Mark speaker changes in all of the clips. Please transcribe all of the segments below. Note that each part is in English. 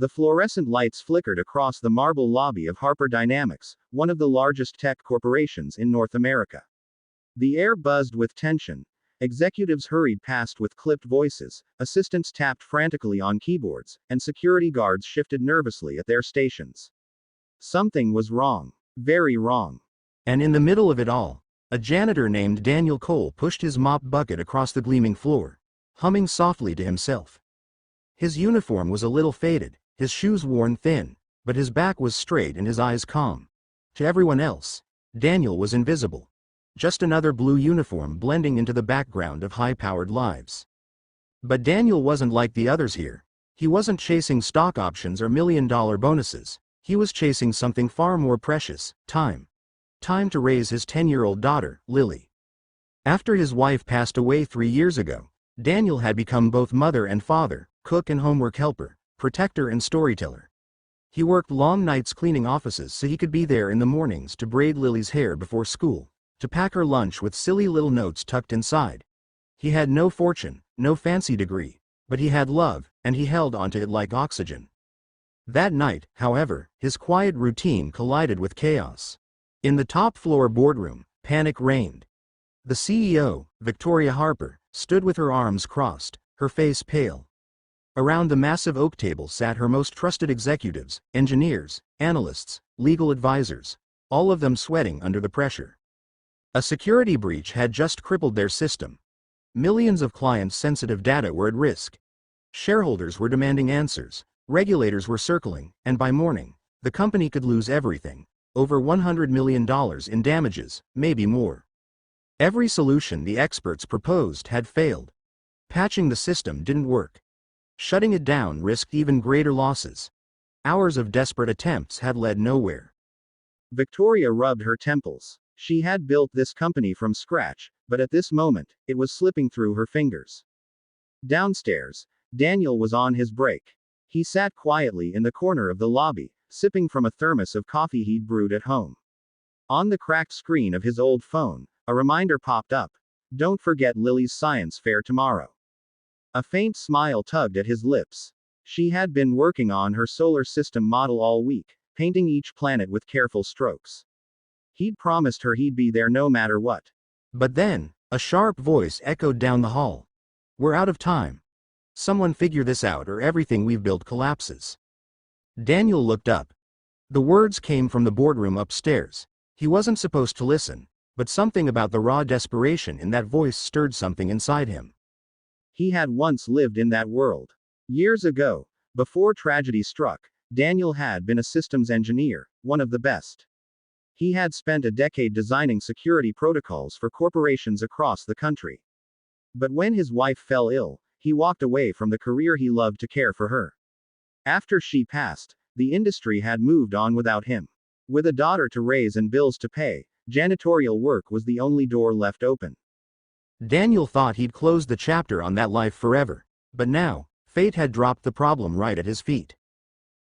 Speaker 1: The fluorescent lights flickered across the marble lobby of Harper Dynamics, one of the largest tech corporations in North America. The air buzzed with tension. Executives hurried past with clipped voices, assistants tapped frantically on keyboards, and security guards shifted nervously at their stations. Something was wrong. Very wrong.
Speaker 2: And in the middle of it all, a janitor named Daniel Cole pushed his mop bucket across the gleaming floor, humming softly to himself. His uniform was a little faded, his shoes worn thin, but his back was straight and his eyes calm. To everyone else, Daniel was invisible. Just another blue uniform blending into the background of high-powered lives. But Daniel wasn't like the others here. He wasn't chasing stock options or million-dollar bonuses. He was chasing something far more precious: time. Time to raise his 10-year-old daughter, Lily. After his wife passed away 3 years ago, Daniel had become both mother and father, cook and homework helper, protector and storyteller. He worked long nights cleaning offices so he could be there in the mornings to braid Lily's hair before school, to pack her lunch with silly little notes tucked inside. He had no fortune, no fancy degree, but he had love, and he held onto it like oxygen. That night, however, his quiet routine collided with chaos. In the top-floor boardroom, panic reigned. The CEO, Victoria Harper, stood with her arms crossed, her face pale. Around the massive oak table sat her most trusted executives, engineers, analysts, legal advisors, all of them sweating under the pressure. A security breach had just crippled their system. Millions of clients' sensitive data were at risk. Shareholders were demanding answers, regulators were circling, and by morning, the company could lose everything. Over $100 million in damages, maybe more. Every solution the experts proposed had failed. Patching the system didn't work. Shutting it down risked even greater losses. Hours of desperate attempts had led nowhere.
Speaker 1: Victoria rubbed her temples. She had built this company from scratch, but at this moment, it was slipping through her fingers. Downstairs, Daniel was on his break. He sat quietly in the corner of the lobby, sipping from a thermos of coffee he'd brewed at home. On the cracked screen of his old phone, a reminder popped up. Don't forget Lily's science fair tomorrow. A faint smile tugged at his lips. She had been working on her solar system model all week, painting each planet with careful strokes. He'd promised her he'd be there no matter what.
Speaker 2: But then, a sharp voice echoed down the hall. We're out of time. Someone figure this out or everything we've built collapses. Daniel looked up. The words came from the boardroom upstairs. He wasn't supposed to listen, but something about the raw desperation in that voice stirred something inside him.
Speaker 1: He had once lived in that world. Years ago, before tragedy struck, Daniel had been a systems engineer, one of the best. He had spent a decade designing security protocols for corporations across the country. But when his wife fell ill, he walked away from the career he loved to care for her. After she passed, the industry had moved on without him. With a daughter to raise and bills to pay, janitorial work was the only door left open.
Speaker 2: Daniel thought he'd closed the chapter on that life forever, but now, fate had dropped the problem right at his feet.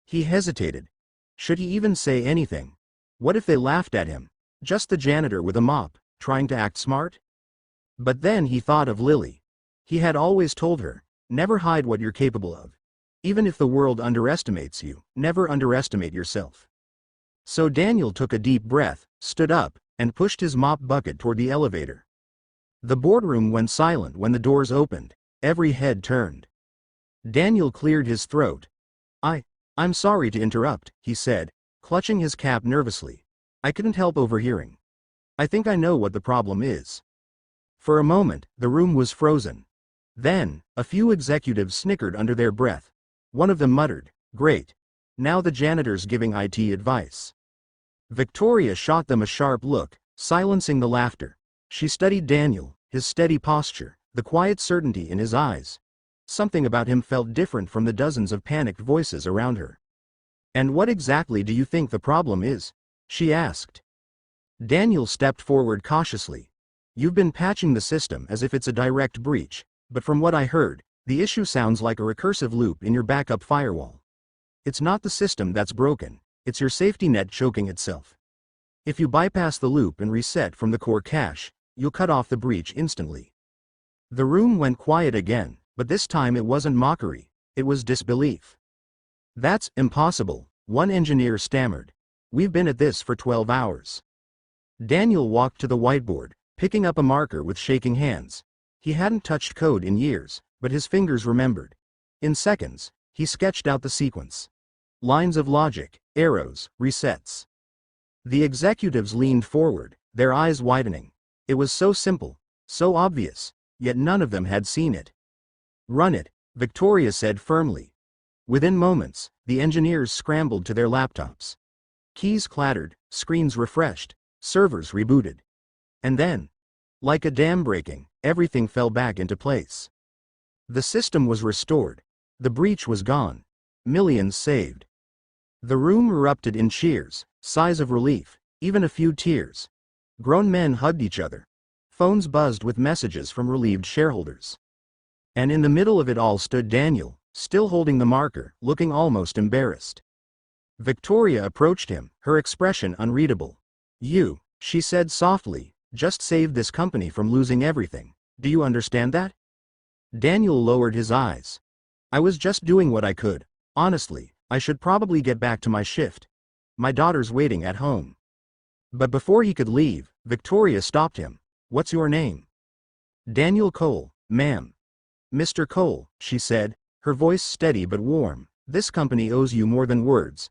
Speaker 2: He hesitated. Should he even say anything? What if they laughed at him? Just the janitor with a mop, trying to act smart? But then he thought of Lily. He had always told her, never hide what you're capable of. Even if the world underestimates you, never underestimate yourself. So Daniel took a deep breath, stood up, and pushed his mop bucket toward the elevator. The boardroom went silent when the doors opened. Every head turned. Daniel cleared his throat. I'm sorry to interrupt, he said, clutching his cap nervously. I couldn't help overhearing. I think I know what the problem is. For a moment, the room was frozen. Then, a few executives snickered under their breath. One of them muttered, "Great. Now the janitor's giving IT advice." Victoria shot them a sharp look, silencing the laughter. She studied Daniel, his steady posture, the quiet certainty in his eyes. Something about him felt different from the dozens of panicked voices around her. "And what exactly do you think the problem is?" she asked. Daniel stepped forward cautiously. "You've been patching the system as if it's a direct breach, but from what I heard, the issue sounds like a recursive loop in your backup firewall. It's not the system that's broken, it's your safety net choking itself. If you bypass the loop and reset from the core cache, you'll cut off the breach instantly." The room went quiet again, but this time it wasn't mockery, it was disbelief. That's impossible, one engineer stammered. We've been at this for 12 hours. Daniel walked to the whiteboard, picking up a marker with shaking hands. He hadn't touched code in years, but his fingers remembered. In seconds, he sketched out the sequence. Lines of logic, arrows, resets. The executives leaned forward, their eyes widening. It was so simple, so obvious, yet none of them had seen it. Run it, Victoria said firmly. Within moments, the engineers scrambled to their laptops. Keys clattered, screens refreshed, servers rebooted. And then, like a dam breaking, everything fell back into place. The system was restored. The breach was gone. Millions saved. The room erupted in cheers, sighs of relief, even a few tears. Grown men hugged each other. Phones buzzed with messages from relieved shareholders. And in the middle of it all stood Daniel, still holding the marker, looking almost embarrassed. Victoria approached him, her expression unreadable. You, she said softly, just saved this company from losing everything. Do you understand that? Daniel lowered his eyes. I was just doing what I could. Honestly, I should probably get back to my shift. My daughter's waiting at home. But before he could leave, Victoria stopped him. What's your name? Daniel Cole, ma'am. Mr. Cole, she said, her voice steady but warm. This company owes you more than words.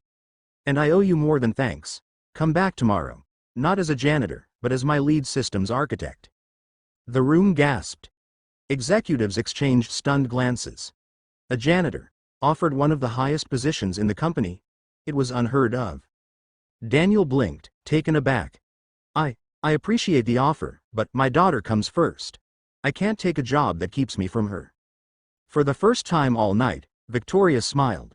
Speaker 2: And I owe you more than thanks. Come back tomorrow. Not as a janitor, but as my lead systems architect. The room gasped. Executives exchanged stunned glances. A janitor, offered one of the highest positions in the company. It was unheard of. Daniel blinked, taken aback. I appreciate the offer, but my daughter comes first. I can't take a job that keeps me from her. For the first time all night, Victoria smiled.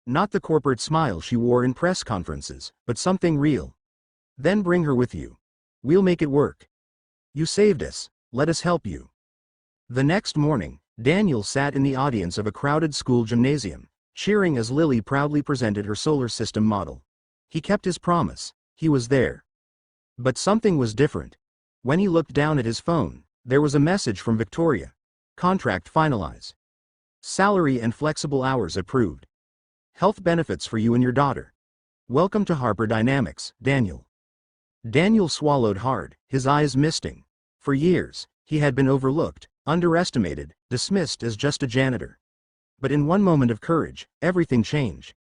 Speaker 2: Not the corporate smile she wore in press conferences, but something real. Then bring her with you. We'll make it work. You saved us, let us help you. The next morning, Daniel sat in the audience of a crowded school gymnasium, cheering as Lily proudly presented her solar system model. He kept his promise, he was there. But something was different. When he looked down at his phone, there was a message from Victoria. Contract finalized. Salary and flexible hours approved. Health benefits for you and your daughter. Welcome to Harper Dynamics, Daniel. Daniel swallowed hard, his eyes misting. For years, he had been overlooked, underestimated, dismissed as just a janitor. But in one moment of courage, everything changed.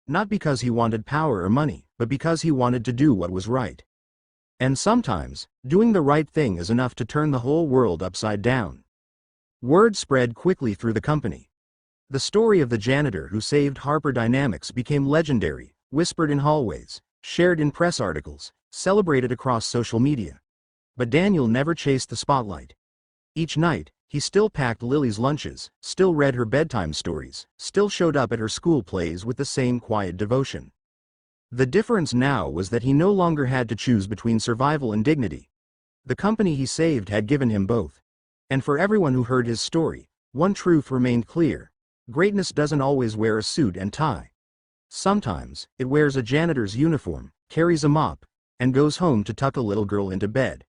Speaker 2: Not because he wanted power or money, but because he wanted to do what was right. And sometimes, doing the right thing is enough to turn the whole world upside down. Word spread quickly through the company. The story of the janitor who saved Harper Dynamics became legendary, whispered in hallways, shared in press articles, celebrated across social media. But Daniel never chased the spotlight. Each night, he still packed Lily's lunches, still read her bedtime stories, still showed up at her school plays with the same quiet devotion. The difference now was that he no longer had to choose between survival and dignity. The company he saved had given him both. And for everyone who heard his story, one truth remained clear. Greatness doesn't always wear a suit and tie. Sometimes, it wears a janitor's uniform, carries a mop, and goes home to tuck a little girl into bed.